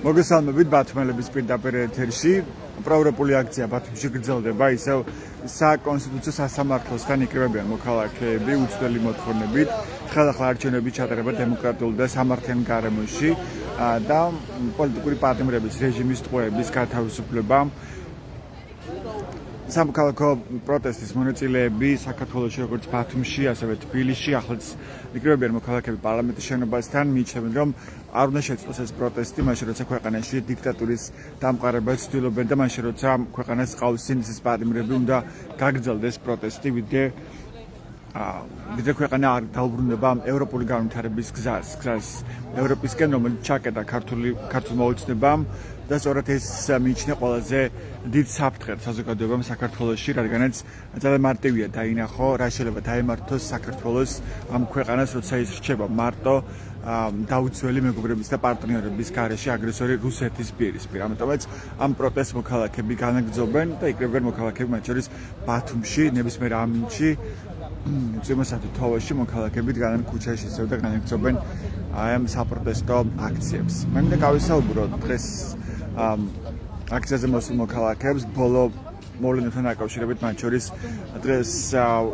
მოგესალმებით ბათუმელების პირდაპირ ეთერში. პროევროპული აქცია ბათუმში გრძელდება, ისევ საკონსტიტუციო სასამართლოსთან იკრიბებიან მოქალაქეები უცვლელი მოთხოვნებით, ხელახლა არჩევნები ჩატარება დემოკრატიულ და სამართლიან გარემოში და პოლიტიკური პარტნიორების რეჟიმის ტყვეების გათავისუფლება. სამოქალაქო პროტესტის მონაწილეები საქართველოში როგორც ბათუმში, ასევე თბილისში ახლაც იკრიბებიან მოქალაქეები პარლამენტის შენობასთან, მიიჩნევენ, რომ არ უნდა შეწყოს ეს პროტესტი, მაშინ როცა ქვეყანაში დიქტატურის დამყარებას ცდილობენ და მაშინ როცა ქვეყანას ყავს სინდისის პარტნიორები უნდა გაგრძელდეს პროტესტი, ვიდრე ქვეყანა არ დაუბრუნდება ევროპული განვითარების გზას ევროპისკენ, რომელიც ჩაკეტა ქართულმა ოცნებამ და სწორედ ეს მიიჩნია ყველაზე დიდ საფრთხეს საზოგადოებამ საქართველოში, რადგანაც ძალიან მარტივია დაინახო, რა შეიძლება დაემართოს საქართველოს ამ ქვეყანას, როცა ის რჩება მარტო დაუცველი მეგობრების და პარტნიორების გარეშე აგრესორი რუსეთის პირისპირ. ამიტომაც ამ პროტესტს მოქალაქეები განაგრძობენ და იკრიბებიან მოქალაქეები, მათ შორის ბათუმში, ნებისმიერ ამინდში, ზემოსათი თოვაში მოქალაქეები დგანან ქუჩაში ისევ და განაგრძობენ ამ საპროტესტო აქციებს. მე მინდა გავისაუბრო დღეს აქციაზე მოსულ მოქალაქეებს ბოლო მოვლენებთან დაკავშირებით, მათ შორის დღეს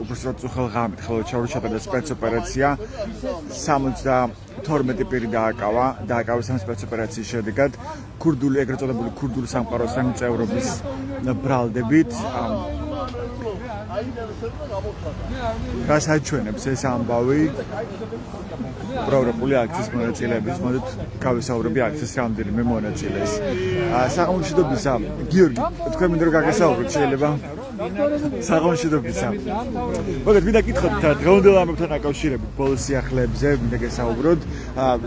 უბრალოდ უხელ ღამით ხელშეუხლო ჩატარდა სპეცოპერაცია 72 პირი დააკავეს ამ სპეცოპერაციის შედეგად ქურდული ეგრეთ წოდებული ქურდული სამყაროს წევრობის ბრალდებით. გასაჩვენებს ეს ამბავი პროევროპული აქციის მონაწილეების. მოდით გავისაუბრები აქციის რამდენიმე მონაწილეს. საღამომშვიდობისა, გიორგი, თქვენ მინდა რომ გაგესაუბროთ შეიძლება? საღამომშვიდობისა. მოგეთ მინდა გითხოთ დღევანდელ ამბებთან დაკავშირებით ბოლო სიახლეებზე მინდა გესაუბროთ.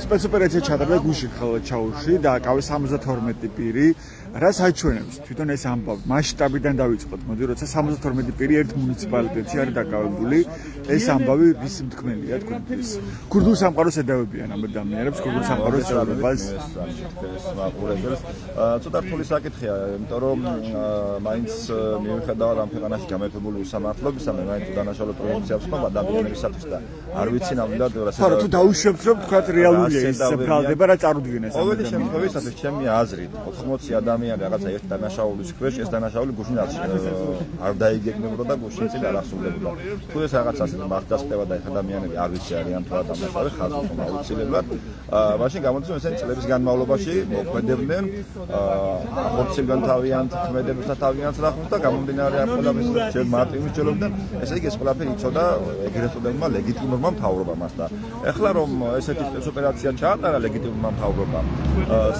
სპეცოპერაცია ჩატარდა გუშინ ხალხაჩაურში, დააკავეს 72 პირი. რა საჩვენებს თვითონ ეს ამბავი? მასშტაბიდან დავიწყოთ. მოდი, როცა 72 პირი ერთ მუნიციპალიტეტში არის დაკავებული, ეს ამბავი ვის მთქმელია თქვენთვის? ქურდულ სამყაროს ედავებიან ამ ადამიანებს, ქურდულ სამყაროს წევრობას. ცოტა რთული საკითხია, იმიტომ რომ მაინც მიუხედავად ამ ქვეყანაში გამეფებული უსამართლობისა, მე მაინც უდანაშაულო პროვინციებს ხომ ადამიანებისათვის და არ ვიცი ნამდვილად რასაც. ხო, თუ დაუშვებთ, რომ თქვა რეალურია ეს ბრალდება, რა წარუდგინეს ამ ყოველი შემთხვევისათვის ჩემი აზრით 80 ადამიანი რაღაცა ერთ დანაშაულის ქვეშ, ეს დანაშაული გუშინ არ დაიგეგმებოდა და გუშინ წინ არ ახსოვდებოდა. თუ ეს რაღაც ასე მართლასწრება და ეს ადამიანები არ ვიცი არიან თუ არა დამნაშავე, ხაზს ხომ აუცილებლად. მაშინ გამოდის რომ ესენი წლების განმავლობაში მოქმედებდნენ, ახორციელებდნენ თავიანთ ქმედებებთან თავიანთ რახმს და გამომდინარე ამ ყველაფერს ჩემ მარტივ მისჯელობდნენ. ესე იგი ეს ყველაფერი იცოდა ეგრეთ წოდებულმა ლეგიტიმურმა მთავრობამ და ეხლა რომ ესეთი სპეცოპერაცია ჩაატარა ლეგიტიმურმა მთავრობამ,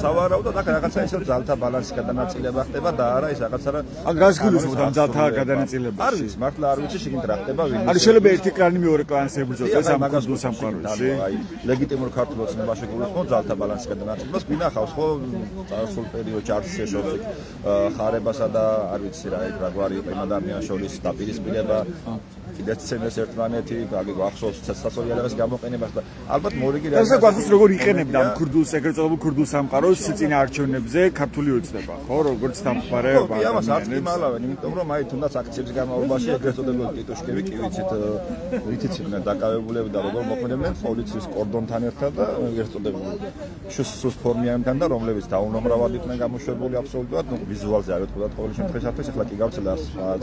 სავარაუდოდ აქ რაღაცა ისე ძალთა ბალანსი გადანაწილება ხდება და არა ის რაღაცა რა. ან რას გულისხმობთ ამ ძალთა გადანაწილებაში? არ ვიცი, მართლა არ ვიცი შეგინთ რა ხდება ვინ. არის შეიძლება ერთი კლანი მეორე კლანს ებრძოლოს ამ ქურდულ სამყაროში. აი ლეგიტიმურ ქართულ ოცნებაში გულისხმობ ძალთა ბალანსის გადანაწილებას, მინახავს ხო წარსულ პერიოდში არც შეშორს ხარებასა და არ ვიცი რა ეგ რაგვარი ადამიანის შორის დაპირისპირება კიდეც ცემეს ერთმანეთი, გახსოვს სასწორიალებას გამოყენებას და ალბათ მორიგი რა. ესე გვახსოვს როგორ იყენებდა ამ ქურდულს ეგრეთ წოდებულ ქურდულ სამყაროს წინა არჩევნებზე ქართული ოცნება, ხო, როგორც დამხმარეობა. კი, ამას არ თქმალავენ, იმიტომ რომ აი თუნდაც აქციების განმავლობაში ეგრეთ წოდებული ტიტუშკები კი ვიცით, რითიცებდნენ დაკავებულები და როგორ მოქმედებდნენ პოლიციის კორდონთან ერთად და ეგრეთ წოდებული შუს ფორმიანთან და რომლებიც დაუნომრავად იყვნენ გამოშვებული აბსოლუტურად, ნუ ვიზუალზე არ ვეთქვათ ყოველ შემთხვევაში, ახლა კი გავცელა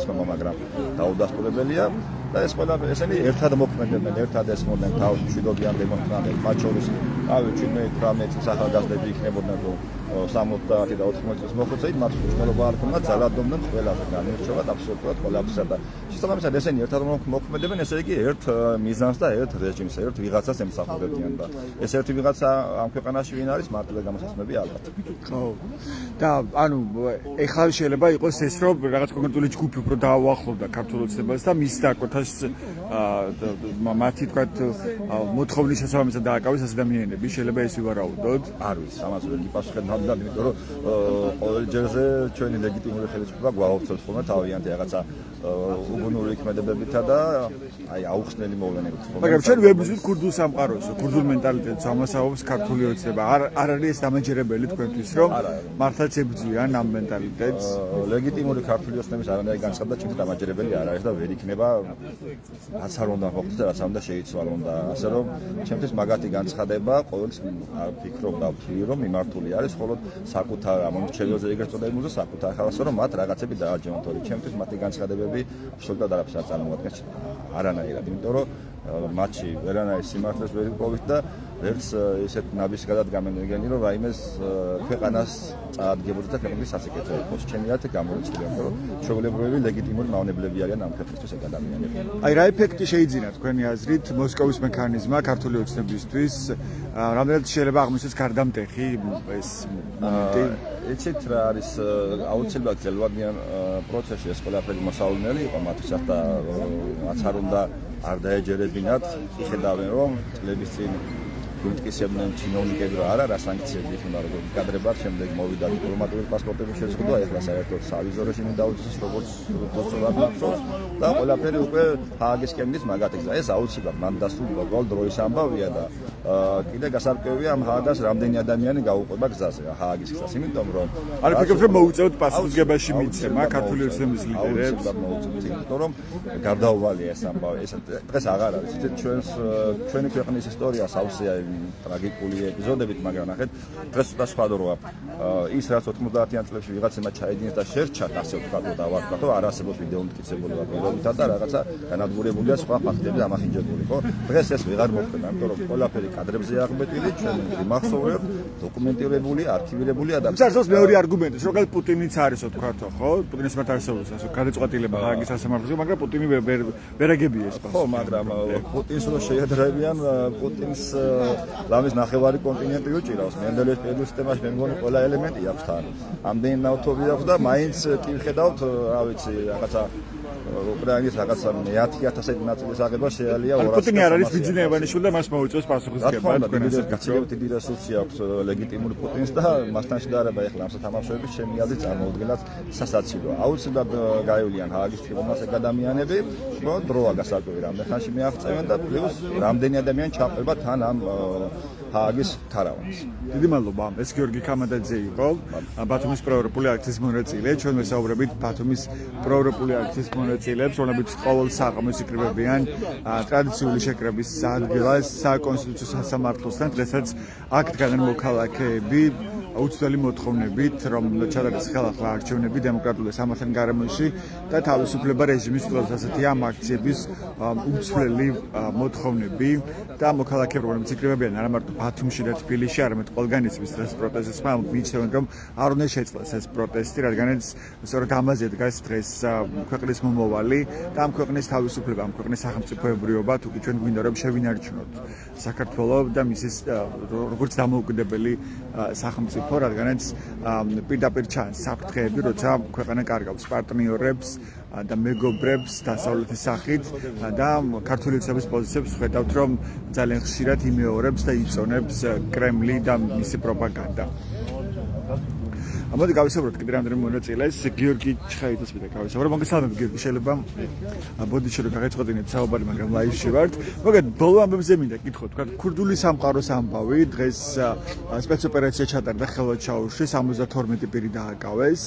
ცნობა, მაგრამ დაუდასტურებელია. და ეს ყველაფერი ესენი ერთად მოქმედებენ, ერთად ესმოდნენ თავს მშვიდობიან დემონსტრანტებს, მათ შორის 18 წლის ახალგაზრდები იქნებოდნენ, რომ 70 და 80 წლის მოხუცებით მათ მნიშვნელობა არ ქონდა, ძალადობდნენ ყველაფერს, განირჩევათ აბსოლუტურად ყველაფერს და შესაბამისად ესენი ერთად მოქმედებენ, ესე იგი ერთ მიზანს და ერთ რეჟიმს, ერთ ვიღაცას ემსახურებიან და ეს ერთი ვიღაცა ამ ქვეყანაში ვინ არის, მარტივი გამოსაცნობი ალბათ. ხო. და ანუ ეხლა შეიძლება იყოს ეს, რომ რაღაც კონკრეტული ჯგუფი უფრო დაუახლოვდა ქართულ ოცნებას და მის დაკვეთას მათი თქვათ მოთხოვნის შესაბამისად დააკავეს ეს ადამიანები, შეიძლება ეს ვივარაუდოთ? არ ვიცი, ამას ვერ გიპასუხებ ნამდვილად, იმიტომ რომ ყოველ ჯერზე ჩვენი ლეგიტიმური ხელისუფლება გვაუწყობს ხოლმე თავიანთი რაღაცა უგუნური ქმედებებითა და აი აუხსნელი მოვლენებით. მაგრამ ჩვენ ვებრძვით ქურდულ სამყაროს, ქურდულ მენტალიტეტს, ამასაობს ქართული ოცნება. არ არის დამაჯერებელი თქვენთვის, რომ მართლაც ებრძვიან ამ მენტალიტეტს. ლეგიტიმური ქართული ოცნების არანაირი განცხადება ჩემთვის დამაჯერებელი არ არის და ვერ იქნება რაც არ უნდა მოხდეს და რაც არ უნდა შეიცვალონ და ასე რომ ჩემთვის მაგათი განცხადება ყოველთვის ფიქრობ და ვთვლი რომ მიმართული არის მხოლოდ საკუთარ ამომრჩეველზე ეგრეთ წოდებულზე საკუთარ ხალხს რომ მათ რაღაცები დააჯერონ თორე ჩემთვის მათი განცხადებები აბსოლუტურად არაფერს არ წარმოადგენს არანაირად იმიტომ რომ მათში ვერანაირ სიმართლეს ვერ ვიპოვით და ვერც ისეთ ნაბის გადადგამენ ვიგენი რომ რაიმეს ქვეყანას წაადგებოდა და ქვეყნის სასიკეთო იყოს ჩემიათ გამორიცხული ამიტომ რომ ჩვეულებრივი ლეგიტიმური მავნებლები არიან ამ ქვეყნისთვის ეგ ადამიანები. აი რა ეფექტი შეიძინა თქვენი აზრით მოსკოვის მექანიზმმა ქართული ოცნებისთვის რამდენად შეიძლება აღმოჩნდეს გარდამტეხი ეს მომენტი ეცეთ რა არის აუცილებლად ძელვადიან პროცესში ეს ყველაფერი მოსალოდნელი იყო მათთვის და რაც არ უნდა არ დაეჯერებინათ იხედავენ რომ წლების წინ გვიტკისებდნენ ჩინოვნიკები რომ არა რა სანქციები იქნება როგორც კადრებად შემდეგ მოვიდა დიპლომატიური პასპორტების შეზღუდვა ეხლა საერთოდ სავიზო რეჟიმი დაუწეს როგორც დოცულად მახსოვს და ყველაფერი უკვე ჰააგისკენ მიდის მაგათი გზა ეს აუცილებლად მან დასრულდა ყოველ დროის ამბავია და კიდე გასარკვევია ამ ჰააგას რამდენი ადამიანი გაუყვება გზაზე ჰააგის გზას იმიტომ რომ არ ფიქრობ რომ მოუწევთ პასუხისგებაში მიცემა ქართული ოცნების ლიდერებს იმიტომ რომ გარდაუვალია ეს ამბავი ეს დღეს აღარ არის ჩვენი ქვეყნის ისტორია სავსეა ტრაგიკული ეპიზოდებით, მაგრამ ნახეთ, დღეს ცოტა სხვა დროა. ის რაც 90-იან წლებში ვიღაცემა ჩაიდინეს და შერჩათ, ასე ვთქვათ, დავარქვათ, რომ არ არსებობს ვიდეო მტკიცებულება პირობითა და რაღაცა განადგურებულია სხვა ფაქტები დამახინჯებული, ხო? დღეს ეს ვეღარ მოხდება, იმიტომ რომ ყველაფერი კადრებზე აღმოჩენილი, ჩვენ მახსოვრებთ, დოკუმენტირებული, არქივირებული ადამიანები. საერთოდ მეორე არგუმენტი, რომ პუტინიც არის, ვთქვათ, ხო? პუტინის მათ არსებობს ასე გადაწყვეტილება ჰააგის სასამართლოში, მაგრამ პუტინი ვერ ეგებია ეს პასუხი. ხო, მაგრამ პუტინს რო შეედრებიან, პუტინს ლამის ნახევარი კონტინენტი უჭირავს. მენდელევის პერიოდის სისტემაში მე მგონი ყველა ელემენტი აქვს თან. ამდენი ნავთობი აქვს და მაინც კი ვხედავთ, რა ვიცი, რაღაცა უკრაინის რაღაცა 10,000 ნაწილის აღება შეალია 200. პუტინი არ არის ბიძინა ივანიშვილი და მას მოუწევს პასუხისგება თქვენ ასე გაცილებით დიდი რესურსი აქვს ლეგიტიმური პუტინს და მასთან შედარება ეხლა ამ სათამაშოების ჩემი აზრით წარმოუდგენლად სასაცილო. აუცილებლად გაივლიან ჰააგის ტრიბუნალს ეგ ადამიანები, რომ დროა გასარკვევი რამდენ ხანში მიაღწევენ და პლუს რამდენი ადამიანი ჩაყვება თან ამ ჰააგის ქარავანს. დიდი მადლობა. ეს გიორგი კამადაძე იყო, ბათუმის პროევროპული აქციის მონაწილე. ჩვენ ვესაუბრებით ბათუმის პროევროპული აქციის მონაწილეებს, რომლებიც ყოველ სააღამოს იკრიბებიან ტრადიციული შეკრების ადგილას საკონსტიტუციო სასამართლოსთან, დღესაც აქ დგანან მოქალაქეები უცვლელი მოთხოვნებით, რომ ჩადარდეს ხელახლა არჩევნები დემოკრატიული სამართლის გარემოში და თავისუფლება რეჟიმის წვლილს ასეთია ამ აქციების უცვლელი მოთხოვნები და მოქალაქეები, რომლებიც იკრიბებიან არა მარტო ბათუმში და თბილისში, არამედ ყველგან იცის ეს პროტესტმა, მიიჩნევენ, რომ არ უნდა შეწყდეს ეს პროტესტი, რადგანაც სწორედ ამაზე დგას დღეს ქვეყნის მომავალი და ამ ქვეყნის თავისუფლება, ამ ქვეყნის სახელმწიფოებრიობა, თუკი ჩვენ გვინდა რომ შევინარჩუნოთ საქართველოს და მისის როგორც დამოუკიდებელი სახელმწიფო, რადგანაც პირდაპირ ჩანს საფრთხეები, როცა ქვეყანა კარგავს პარტნიორებს და მეგობრებს დასავლეთის სახით და ქართული ოცნების პოზიციებს ხედავთ, რომ ძალიან ხშირად იმეორებს და იწონებს კრემლი და მისი პროპაგანდა. ამოდი გავისაუბროთ კიდე რამდენიმე მონაწილეს. გიორგი ჩხაიძეს მინდა გავისაუბრო. მოგესალმებით გიორგი, შეიძლება ბოდიში რომ გაგეწყოდინეთ საუბარი, მაგრამ ლაივში ვართ. მოგეთ ბოლო ამბებზე მინდა კითხო, თქვა ქურდული სამყაროს ამბავი, დღეს სპეცოპერაცია ჩატარდა ხელვაჩაურში, 72 პირი დააკავეს.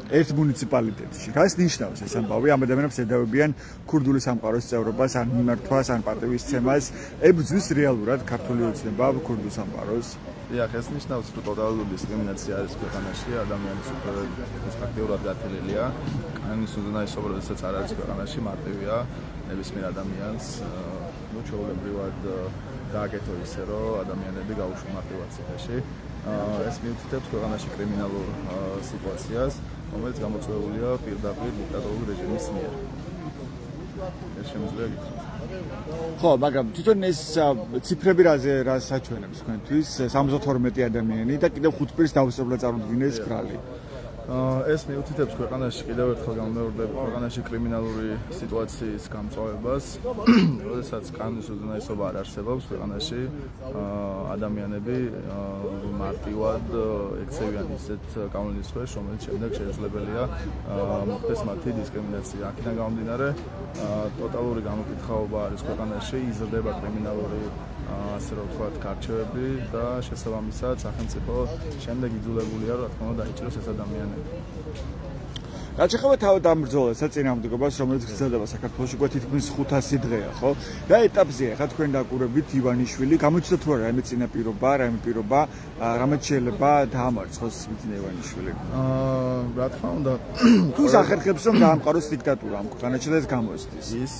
ერთ მუნიციპალიტეტში. რას ნიშნავს ეს ამბავი? ამ ადამიანებს ედავებიან ქურდული სამყაროს წევრობას, ან მიმართვას, ან პატივისცემას. ებრძვის რეალურად ქართული ოცნება ქურდულ სამყაროს. დიახ, ეს ნიშნავს, რომ ტოტალური დისკრიმინაცია არის ქვეყანაში, ადამიანის უკვე ფაქტიურად გათვლილია. კანონის უზენაესობა, როდესაც არ არის ქვეყანაში, მარტივია ნებისმიერ ადამიანს, ჩვეულებრივად დააკეთო ისე, რომ ადამიანები გაუშვან მარტივად ციხეში. ეს მიუთითებს ქვეყანაში კრიმინალურ სიტუაციას, რომელიც გამოწვეულია პირდაპირ დიქტატორული რეჟიმის მიერ. ეს შემიძლია გითხრათ. ხო, მაგრამ თვითონ ეს ციფრები რას საჩვენებს თქვენთვის? 72 ადამიანი და კიდევ 5 პირს დავუსწრებლად წარმოდგინეს ბრალი. ეს მიუთითებს ქვეყანაში კიდევ ერთხელ გამმეორდებით ქვეყანაში კრიმინალური სიტუაციის გამწვავებას, როდესაც კანონის უზენაესობა არ არსებობს ქვეყანაში, ადამიანები მარტივად ექცევიან ისეთ კანონის ქვეშ, რომელიც შემდეგ შესაძლებელია მოხდეს მათი დისკრიმინაცია. აქედან გამომდინარე, ტოტალური გამოკითხაობა არის ქვეყანაში, იზრდება კრიმინალური ასე რომ ვთქვათ, გარჩევები და შესაბამისად სახელმწიფო შემდეგ იძულებულია, რა თქმა უნდა, დაიჭიროს ეს ადამიანები. რაც ეხება თავად ამ ბრძოლასაც წინააღმდეგობას, რომელიც გრძელდება საქართველოში, უკვე თითქმის 500 დღეა, ხო? რა ეტაპზეა ხა თქვენ დაკვირვებით ივანიშვილი? გამოჩნდა თუ არა რაიმე წინაპირობა, რამაც შეიძლება დაამარცხოს მიწინ ივანიშვილი? რა თქმა უნდა, თუ ის ახერხებს რომ დაამყაროს დიქტატურა ამ ქვეყანაში და ეს გამოსდის. ის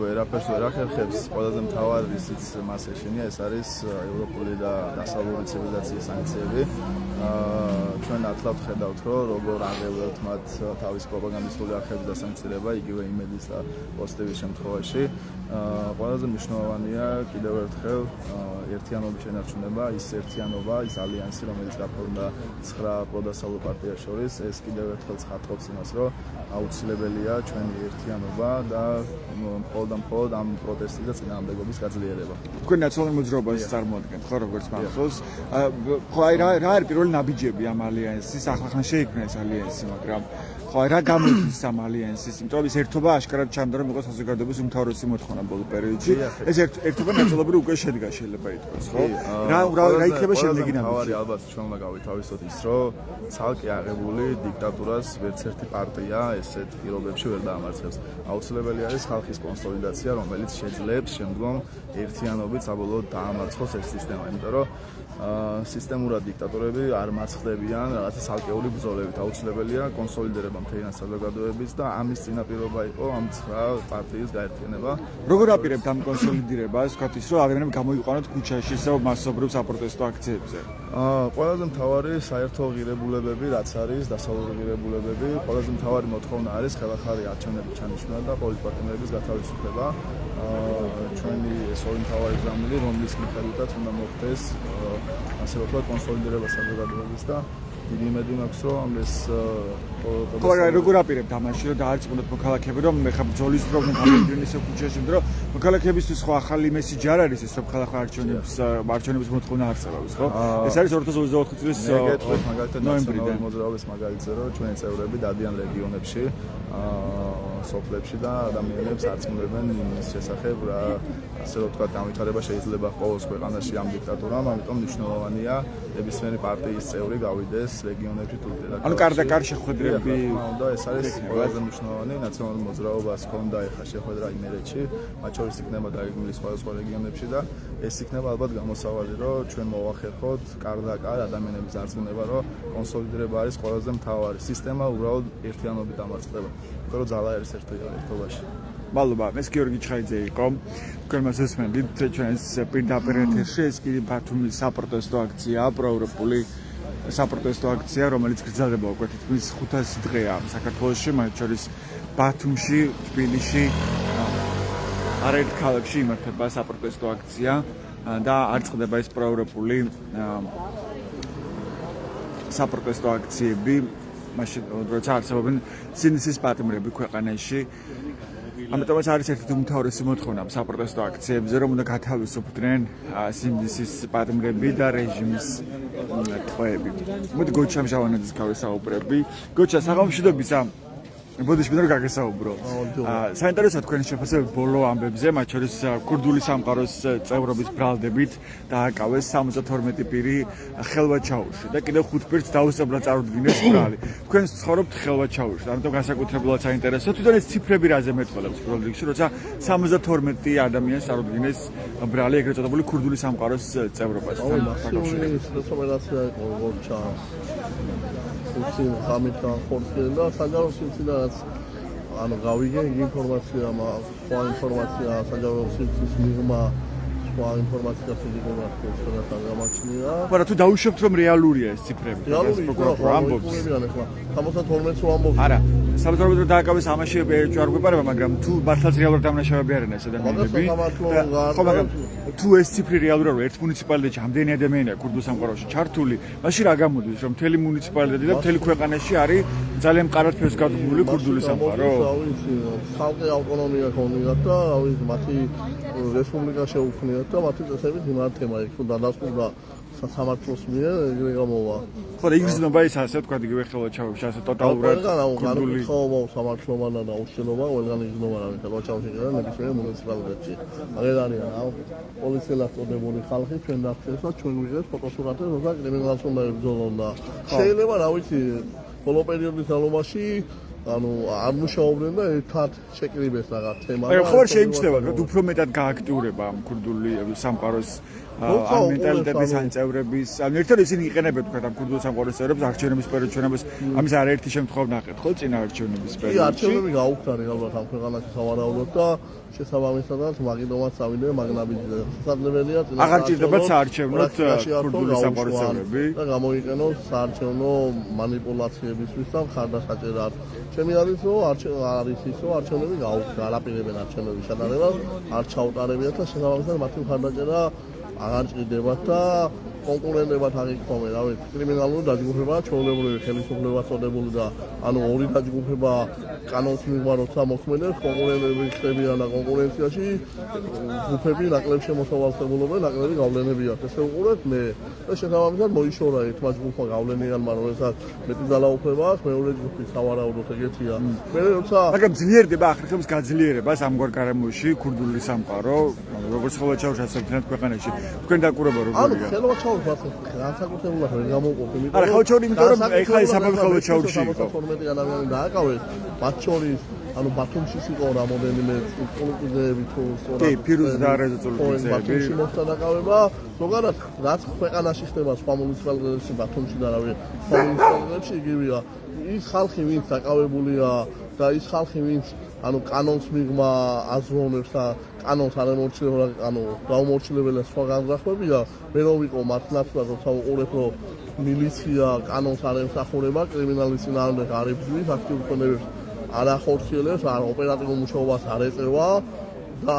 ვერაფერს ვერ ახერხებს, ყველაზე მთავარი ისიც მას ეშინია, ეს არის ევროპული და დასავლური ცივილიზაციის სანქციები. ჩვენ ათლავთ ხედავთ, რომ როგორ აღევლევთ მათ თავის პროპაგანდისტული არხების დასანქცირება, იგივე იმედის და პოზიტივის შემთხვევაში. ყველაზე მნიშვნელოვანია კიდევ ერთხელ ერთიანობის შენარჩუნება, ის ერთიანობა, ის ალიანსი, რომელიც გაფორმდა 9 პროდასავლურ პარტიას შორის, ეს კიდევ ერთხელ ცხადყოფს იმას, რომ აუცილებელია ჩვენი ერთიანობა და მხოლოდ ამ პროტესტის და წინააღმდეგობის გაძლიერება. თქვენ ნაციონალურ მოძრაობას წარმოადგენთ, ხო, როგორც მახსოვს? ხო, აი რა არის პირველი ნაბიჯები ამ ალიანსის? ახლა შეიქმნა ეს ალიანსი, მაგრამ ხო, რა გამოდის ამ ალიანსის? იმიტომ რომ ეს ერთობა აშკარად ჩანდა, რომ იყოს საზოგადოების უმთავრესი მოთხოვნა ბოლო პერიოდში. ეს ერთობა ნაცნობრივ უკვე შედგა, შეიძლება ითქვას, ხო? რა იქნება შემდეგი ნაბიჯი? ალბათ ჩვენ უნდა გავითავისოთ ის, რომ ცალკე აღებული დიქტატურას ვერც ერთი პარტია ესეთ პირობებში ვერ დაამარცხებს. აუცილებელი არის ხალხის კონსოლიდაცია, რომელიც შეძლებს შემდგომ ერთიანობით საბოლოოდ დაამარცხოს ეს სისტემა, იმიტომ რომ სისტემურად დიქტატორები არ მარცხდებიან რაღაცა ცალკეული ბრძოლებით. აუცილებელია კონსოლიდირება მთლიანი საზოგადოების და ამის წინაპირობა იყო ამ 9 პარტიის გაერთიანება. როგორ აპირებთ ამ კონსოლიდირებას, ვთქვათ ის, რომ ადამიანები გამოიყვანოთ ქუჩაში ისე მასობრივ საპროტესტო აქციებზე? ყველაზე მთავარი საერთო ღირებულებები, რაც არის დასავლური ღირებულებები, ყველაზე მთავარი მოთხოვნა არის ხელახალი არჩევნების ჩანიშვნა და პოლიტპარტნიორების გათავისუფლება. ჩვენი ეს ორი მთავარი გზამული, რომლის მიხედვითაც უნდა მოხდეს ასე ვთქვათ, კონსოლიდირება საზოგადოების და დიდი იმედი მაქვს, რომ ეს როგორ აპირებთ ამაში, რომ დაარწმუნოთ მოქალაქეები, რომ ხა ბრძოლის დრო გამოდიან ისე ქუჩაში, რომ მოქალაქეებისთვის ხო ახალი მესიჯი არ არის ეს, რომ ხალხი არჩევნების მოთხოვნა არსებობს, ხო? ეს არის 2024 წლის ნოემბრიდან მოძრაობის მაგალითზე, რომ ჩვენი წევრები დადიან ლეგიონებში, სოფლებში და ადამიანებს აწმუნებენ იმის შესახებ, რა ასე რომ ვთქვათ, განვითარება შეიძლება ყოველს ქვეყანაში ამ დიქტატურამ, ამიტომ მნიშვნელოვანია ნებისმიერი პარტიის წევრი გავიდეს რეგიონებში თუ დედაქალაქში. ანუ კარ შეხვედრები, და ეს არის ყველაზე მნიშვნელოვანი. ნაციონალურ მოძრაობას ჰქონდა ეხლა შეხვედრა იმერეთში, მათ შორის იქნება დაგეგმილი სხვადასხვა რეგიონებში და ეს იქნება ალბათ გამოსავალი, რომ ჩვენ მოვახერხოთ კარ და კარ ადამიანების დარწმუნება, რომ კონსოლიდირება არის ყველაზე მთავარი. სისტემა უბრალოდ ერთიანობით დამარცხდება. იმიტომ რომ ძალა არის ერთობაში. მადლობა, ეს გიორგი ჩხაიძე იყო. თქვენ მას ესმენდით ჩვენს პირდაპირ ეთერში, ეს კი ბათუმის საპროტესტო აქცია, პროევროპული საპროტესტო აქცია, რომელიც გრძელდება უკვე თითქმის 500 დღეა საქართველოში, მათ შორის ბათუმში, თბილისში, არაერთ ქალაქში იმართება საპროტესტო აქცია და არ წყდება ეს პროევროპული საპროტესტო აქციები, მაშინ როცა არსებობენ სინდისის პატიმრები ქვეყანაში. ამიტომაც არის ერთ-ერთი უმთავრესი მოთხოვნა საპროტესტო აქციებზე, რომ უნდა გათავისუფლდნენ სინდისის პატიმრები და რეჟიმის ტყვეები. მოდი გოჩა მჟავანაძის გავესაუბრები. გოჩა, საღამოშიდობის ბოდიში მინდა გაგესაუბრო. საინტერესოა თქვენი შეფასება ბოლო ამბებზე, მათ შორის ქურდული სამყაროს წევრობის ბრალდებით დააკავეს 72 პირი ხელვაჩაურში და კიდევ 5 პირს დაუსწრებლად წარუდგინეს ბრალი. თქვენ ცხოვრობთ ხელვაჩაურში, ამიტომ განსაკუთრებულად საინტერესოა თვითონ ეს ციფრები რაზე მეტყველებს პირველ რიგში, როცა 72 ადამიანს წარუდგინეს ბრალი, ეგრეთ წოდებული ქურდული სამყაროს წევრობასთან დაკავშირებით. უცინ გამითა ხორცლენ და საჯარო სიცინაც ანუ გავიგე ინფორმაცია, სხვა ინფორმაცია საჯარო სიცის მიღმა, სხვა ინფორმაცია ფიზიკურად გამაჩნია. მაგრამ თუ დაუშვებთ რომ რეალურია ეს ციფრები, რეალურია, პროკურორ ამბობს. 72 რო ამბობ. არა, საბრძოლოდ რომ დააკავეს ამაში არ გვეპარება, მაგრამ თუ მართლაც რეალურად დამნაშავეები არიან ეს ადამიანები. ხო, მაგრამ თუ ეს ციფრი რეალურად რომ ერთ მუნიციპალიტეტში ამდენი ადამიანია ქურდულ სამყაროში ჩართული, მაშინ რა გამოდის, რომ მთელი მუნიციპალიტეტი და მთელი ქვეყანაში არის ძალიან მყარად ფერს გადმული ქურდული სამყარო? ხალხი ავტონომია ქონიათ და მათი რესპუბლიკა შეუქმნიათ და მათი წესებით იმართება იქ თუ დადასტურდა სამართლოს მიერ ეგრე გამოვა. ხო, და იგრძნობა ის ასე თქვა იგივე ხელა ჩავებში ასე ტოტალურად ქურდული ხაობა სამართლოვანა და უშენობა ყველგან იგრძნობა რა ხელა ჩავში და ნებისმიერ მუნიციპალიტეტში. აღარ არიან პოლიციელად წოდებული ხალხი ჩვენ დაგწეს და ჩვენ ვიღებს ფოტოსურათებს როცა კრიმინალს უნდა ებრძოლონ და შეიძლება რა ვიცი ბოლო პერიოდის განმავლობაში არ მუშაობდნენ და ერთად შეკრიბეს რაღაც თემა. აი, ხო, შეიმჩნევა, რომ უფრო მეტად გააქტიურება ამ ქურდული სამყაროს მენტალიტეტის ან წევრების, ან ერთად ისინი იყენებენ თქვა ამ ქურდულ სამყაროს წევრებს არჩევნების პერიოდში, ჩვენებს ამის არაერთი შემთხვევა ნახეთ, ხო, წინა არჩევნების პერიოდში. კი, არჩევნები გაუქმდა რეალურად ამ ქვეყანაში სავარაუდოდ და შესაბამისად მაგიდომაც წავიდნენ მაგნაბიჯზე. შესაძლებელია წინა აღარ ჭირდებათ საარჩევნოდ ქურდული სამყაროს წევრები და გამოიყენონ საარჩევნო манипуляციებისთვის და მხარდასაჭერად. ჩემი არის რომ არის ის რომ არჩევნები გაუქმდა, არაპირებენ არჩევნების შეტანებას, არ ჩაუტარებიათ და შესაბამისად მათი მხარდაჭერა აღარ ჭირდებათ და კონკურენტებად აღიქვამენ, რა ვიცი, კრიმინალური დაჯგუფება, ჩვეულებრივი ხელისუფლება წოდებული და ორი დაჯგუფება კანონს მიღმა როცა მოქმედებს, კონკურენტები ხდებიან და კონკურენციაში ჯგუფები ნაკლებ შემოსავალდებულობენ, ნაკლები გავლენები აქვს. ესე უყურეთ მე და შესაბამისად მოიშორა ერთმა ჯგუფმა გავლენიანმა, რომელსაც მეტი ძალაუფლება აქვს, მეორე ჯგუფი სავარაუდოდ ეგეთია. მე როცა მაგრამ ძლიერდება ახერხებს გაძლიერებას ამგვარ გარემოში ქურდული სამყარო, როგორც ხოლმე ჩავშასებ თქვენ ქვეყანაში. თქვენ დაკვირვება როგორია? ხელობა განსაკუთრებულად ვერ გამოვყოფ, იმიტომ არა, ხალხური, იმიტომ რომ ეხლა ის საფეხბურთო ჩაურში იყო. 12 ადამიანი დააკავეს, მათ შორის ბათუმში იყო რამოდენიმე წულუკიძეები თუ სწორად. კი, ფირუზ და რეზო წულუკიძეები. ბათუმში მოხდა დაკავება, ზოგადად რაც ქვეყანაში ხდება სხვა მუნიციპალიტეტებში, ბათუმში და რავი, სხვა მუნიციპალიტეტებში იგივეა. ის ხალხი, ვინც დაკავებულია და ის ხალხი, ვინც კანონს მიღმა აზროვნებს და კანონს არ ემორჩილება, დაუმორჩილებელია სხვა განზრახვებია, მე რომ ვიყო მათ ნაცვლად, როცა უყურებ, რომ მილიცია კანონს არ ემსახურება, კრიმინალის წინააღმდეგ არ ებრძვის, აქტიურ ქონებებს არ ახორციელებს, ოპერატიულ მუშაობას არ ეწევა და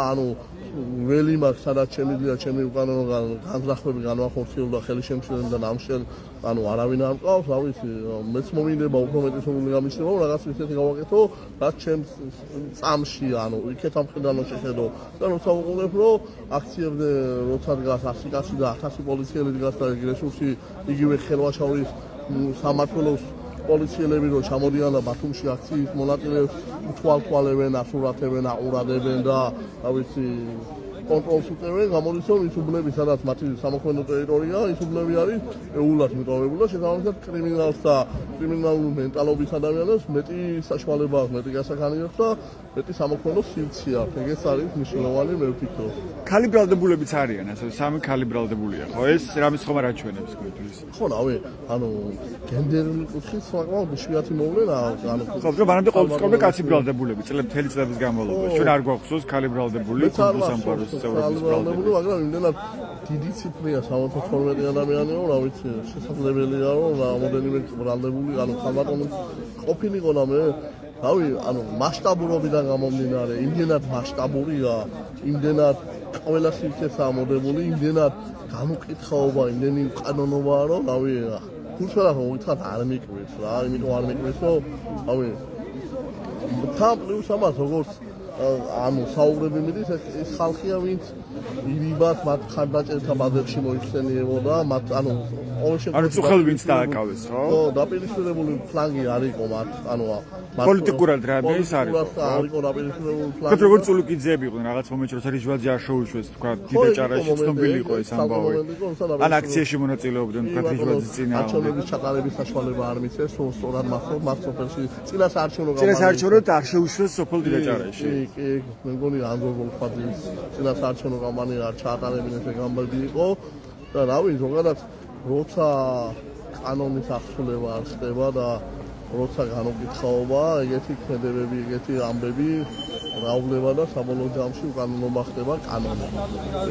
ველი მაქვს, სადაც შემიძლია ჩემი უკანონო განზრახვები განვახორციელო და ხელი შემცირდნენ და ნამშენ არავინ არ მყავს, რა ვიცი, მეც მომინდება უფრო მეტი სურვილი გამიშლება, რაღაც ისეთი გავაკეთო, რაც ჩემს წამში, იქეთ ამ მხრიდანო შეხედო და როცა ვუყურებ, რომ აქციებზე როცა დგას 100 კაცი და 1000 პოლიციელი დგას და რესურსი იგივე ხელვაშაურის სამმართველოს პოლიციელები რომ ჩამოდიან და ბათუმში აქციის მონაწილეებს უთვალთვალებენ, ასურათებენ, აყურადებენ და რა ვიცი კონტროლს უწევენ, გამოდის რომ ის უბნები, სადაც მათი სამოქმედო ტერიტორია, ის უბნები არის ეულად მიტოვებული და შესაბამისად კრიმინალს და კრიმინალური მენტალობის ადამიანებს მეტი საშუალება აქვს, მეტი გასახანი აქვს და მეტი სამოქმედო სივრცე აქვს. ეგეც არის მნიშვნელოვანი, მე ვფიქრობ. კალიბრალდებულებიც არიან, ასე სამი კალიბრალდებულია, ხო? ეს რამის ხომ არ აჩვენებს გვთვის. ხო, რავი, გენდერული კუთხით საკმაოდ იშვიათი მოვლენა აქვს, ხო, რომ მანამდე ყოველწლიურად კაცი ბრალდებულები, მთელი წლების განმავლობაში. ჩვენ არ გვახსოვს კალიბრალდებული ქურდულ სამყაროს წევრების ბრალდებული, მაგრამ იმდენად დიდი ციფრია 72 ადამიანია, რა ვიცი, შესაძლებელია რომ რამოდენიმე ბრალდებული, ხალბატონის ყოფილიყო და მე რავი, მასშტაბურობიდან გამომდინარე, იმდენად მასშტაბურია, იმდენად ყველა სივრცესაა მოდებული, იმდენად განუკითხაობა, იმდენი უკანონობაა, რომ რავი, ქურცველად მოგითხრათ არ მიკვირს რა, იმიტომ არ მიკვირს, რომ რავი, თან პლუს ამას როგორც საუბრები მიდის, ეს ხალხია, ვინც ირიბათ მათ ხარდაჭერთა ბაზებში მოიხსენიებოდა, მათ წუხელ ვინც დააკავეს, ხო? ხო, დაპირისპირებული ფლანგი არ იყო მათ, პოლიტიკურად რა ის არის, არ იყო დაპირისპირებული ფლანგი. ხო, როგორც წულუკიძეები იყვნენ რაღაც მომენტში, როცა რიჟვაძე არ შეუშვეს, თქვა, დიდაჭარაში ცნობილი იყო ეს ამბავი. ან აქციაში მონაწილეობდნენ, თქვა, რიჟვაძის წინააღმდეგ. არჩევნების ჩატარების საშუალება არ მისცეს, სწორად მათ სოფელში წინა საარჩევნო საარჩევნოდ არ შეუშვეს სოფელ დიდაჭარაში. კი, მე მგონი ანდრო ბოლხაძის წინა საარჩევნო კამპანია არ ჩაატარებინეს ეგ ამბები იყო და რავი, ზოგადად როცა კანონის აღსრულება არ ხდება და როცა განუკითხაობა, ეგეთი ქმედებები, ეგეთი ამბები რავლება და საბოლოო ჯამში უკანონობა ხდება კანონი.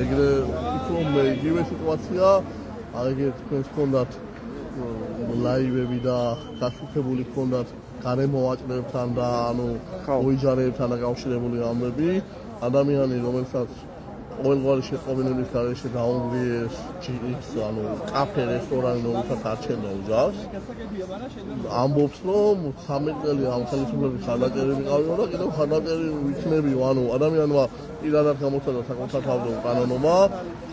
ეგრე იქ რომ იგივე სიტუაცია, ეგეთ თქვენს ჰქონდათ ლაივები და გაშუქებული ჰქონდათ გარემოვაჭრებთან და ანუ მოიჯარეებთან დაკავშირებული ამბები. ადამიანი, რომელსაც ყოველგვარი შეწყობილების გარეშე გაუნგრიეს GX, ანუ კაფე, რესტორანი, რომელსაც არჩენდა უძავს, ამბობს, რომ 13 წელი ამ ხელისუფლების ხარდაჭერი ვიყავიო და კიდევ ხარდაჭერი ვიქნებიო. ანუ ადამიანმა პირადად გამოცადა საკუთარ თავზე უკანონობა,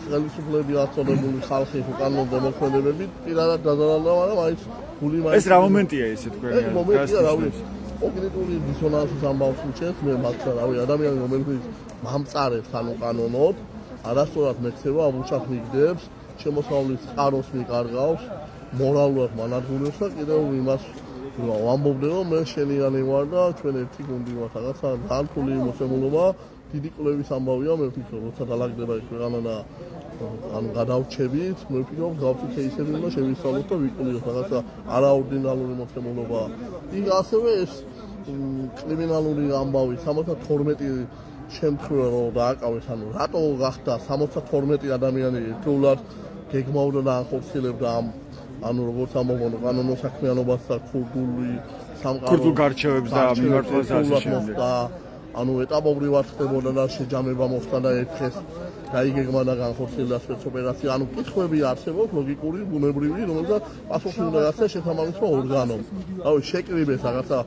ხელისუფლები აწოდებული ხალხი უკანონო დემოქრატებებით პირადად დაზარალდა, მაგრამ აიც გული მაინც ეს რა მომენტია ესე თქვენ? ეს მომენტია, რავი, კოგნიტიური დისონანსის ამბავს უჩენს მე მაგცა, რავი, ადამიანი რომელიც მამწარებს ან უკანონოდ, არასწორად მექცევა ამუჩათ მიგდებს, შემოსავლის წყაროს მიკარგავს, მორალურად მანადგურებს და კიდევ იმას ვამბობდნენ, რომ მე შენიანი ვარ და ჩვენ ერთი გუნდი ვართ, რაღაცა განთული მოცემულობა, დიდი კვლევის ამბავია, მე ვფიქრობ, როცა დალაგდება ეს ქვეყანა და ანუ გადავრჩებით, მე ვფიქრობ, გავხსნით кейსები უნდა შევისწავლოთ და ვიკვლიოთ რაღაცა არაორდინალური მოცემულობა. იქ ასევე ეს კრიმინალური ამბავი 72 შემთხვევა რომ დააკავეს, ანუ რატო გახდა 72 ადამიანი ერთდროულად გეგმავდა და ახორციელებდა ამ ანუ როგორც ამბობენ კანონო საქმიანობას და ქურდულ გარჩევებს და მიმართვას და ასე შემდეგ. ანუ ეტაპობრივად ხდებოდა და შეჯამება მოხდა და ერთხელ გაიგეგმა და განხორციელდა სპეცოპერაცია. ანუ კითხვები არსებობს ლოგიკური, ბუნებრივი, რომელსაც პასუხი უნდა გასცეს შეთამამისმა ორგანომ. რავი, შეკრიბეს რაღაცა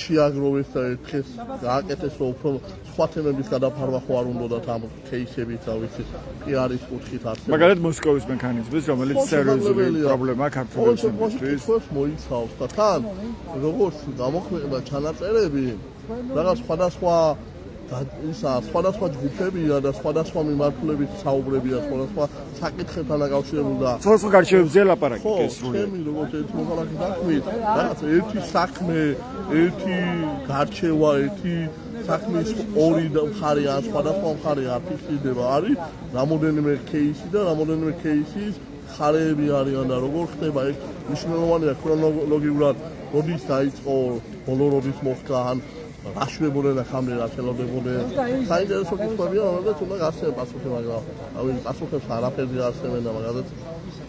შეაგროვეს და ერთხელ გააკეთეს, რომ უფრო სხვა თემების გადაფარვა ხო არ უნდათ ამ кейსებით, რა ვიცი, პიარის კუთხით არსებობს. მაგალითად მოსკოვის მექანიზმის, რომელიც სერიოზული პრობლემაა ქართულებისთვის. ეს მოიცავს და თან როგორც გამოქვეყნდა ჩანაწერები, რაღაც სხვადასხვა ჯგუფებია და სხვადასხვა მიმართულებით საუბრებია, სხვადასხვა საკითხებთან დაკავშირებული და სხვადასხვა გარჩევებზე ლაპარაკი გესრული. ჩემი როგორც ერთი მოქალაქის საქმით, რაღაც ერთი საქმე, ერთი გარჩევა, ერთი საქმის ორი მხარე ან სხვადასხვა მხარე არ ფიქსირდება. არის რამოდენიმე кейსი და რამოდენიმე кейსის მხარეები არიან და როგორ ხდება ეს მნიშვნელოვანია ქრონოლოგიურად, როდის დაიწყო, ბოლო როდის მოხდა ან რაშლებოდნენ და ხამდე რა ხელობდნენ. საინტერესო კითხვებია, რომელზეც უნდა გასცემ პასუხი, მაგრამ რავი, პასუხებს არაფერი არსებენ და მაგალითად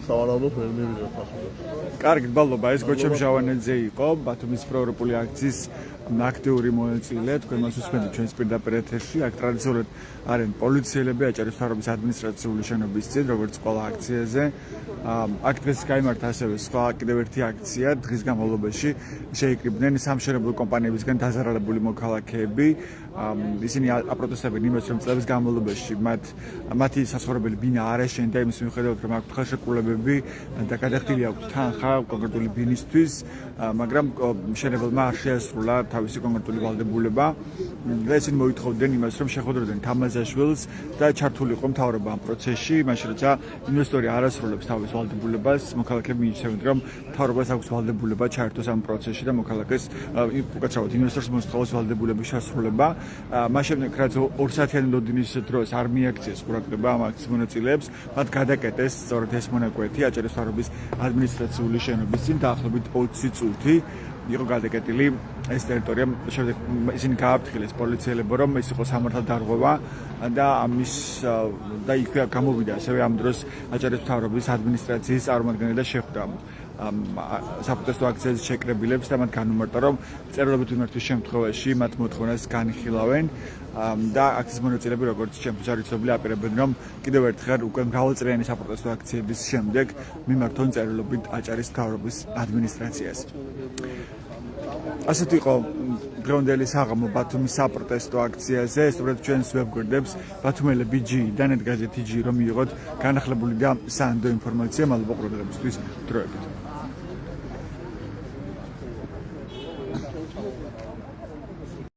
სავარაუდოდ ვერ მივიღებ პასუხებს. კარგი, მადლობა. ეს გოჩა მჟავანეძე იყო, ბათუმის პროევროპული აქციის აქტიური მონაწილე. თქვენ მას უსმენთ ჩვენს პირდაპირ ეთერში. აქ ტრადიციულად არიან პოლიციელები, აჭარის მთავრობის ადმინისტრაციული შენობის წინ, როგორც ყველა აქციაზე. აქ დღეს გაიმართა ასევე სხვა კიდევ ერთი აქცია. დღის განმავლობაში შეიკრიბნენ სამშენებლო კომპანიებისგან დაზარალებული მოქალაქეები. ისინი აპროტესტებენ იმას, რომ წლების განმავლობაში მათი საცხოვრებელი ბინა არ აშენდა იმის მიუხედავად, რომ აქვთ ხელშეკრულებები და გადახდილი აქვთ თანხა კონკრეტული ბინისთვის, მაგრამ მშენებელმა არ შეასრულა თავისი კონკრეტული ვალდებულება. და ისინი მოითხოვდნენ იმას, რომ შეხვედროდნენ თამაზაშვილს და ჩართულიყო მთავრობა ამ პროცესში, მაშინ როცა ინვესტორი არ ასრულებს თავის ვალდებულებას, მოქალაქეები მიიჩნევენ, რომ მთავრობას აქვს ვალდებულება ჩაერთოს ამ პროცესში და მოქალაქეს უკაცრავად ინვესტორს მოსთხოვოს ვალდებულების შესრულება. მაშინ რაც 2 საათიანი ლოდინის დროს არ მიაქციეს ყურადღება ამ აქციის მონაწილეებს, მათ გადაკეტეს სწორედ ეს მონაკვეთი აჭარის მთავრობის ადმინისტრაციული შენობის წინ დაახლოებით 20 წუთი იყო გადაკეტილი ეს ტერიტორია. შემდეგ ისინი გააფრთხილეს პოლიციელებმა, რომ ეს იყო სამართალდარღვევა და ამის და იქვე გამოვიდა ასევე ამ დროს აჭარის მთავრობის ადმინისტრაციის წარმომადგენელი და შეხვდა საპროტესტო აქციაზე შეკრებილებს და მათ განუმარტა, რომ წერილობით მიმართვის შემთხვევაში მათ მოთხოვნას განიხილავენ და აქციის მონაწილეები, როგორც ჩემთვის არის ცნობილი, აპირებენ, რომ კიდევ ერთხელ უკვე მრავალწლიანი საპროტესტო აქციების შემდეგ მიმართონ წერილობით აჭარის მთავრობის ადმინისტრაციას. ასეთ იყო დღევანდელი საღამო ბათუმის საპროტესტო აქციაზე. სწორედ ჩვენს ვებგვერდებს ბათუმელები.gi და net gazeti.gi რომ მიიღოთ განახლებული და სანდო ინფორმაცია. მადლობა ყურადღებისთვის. დროებით.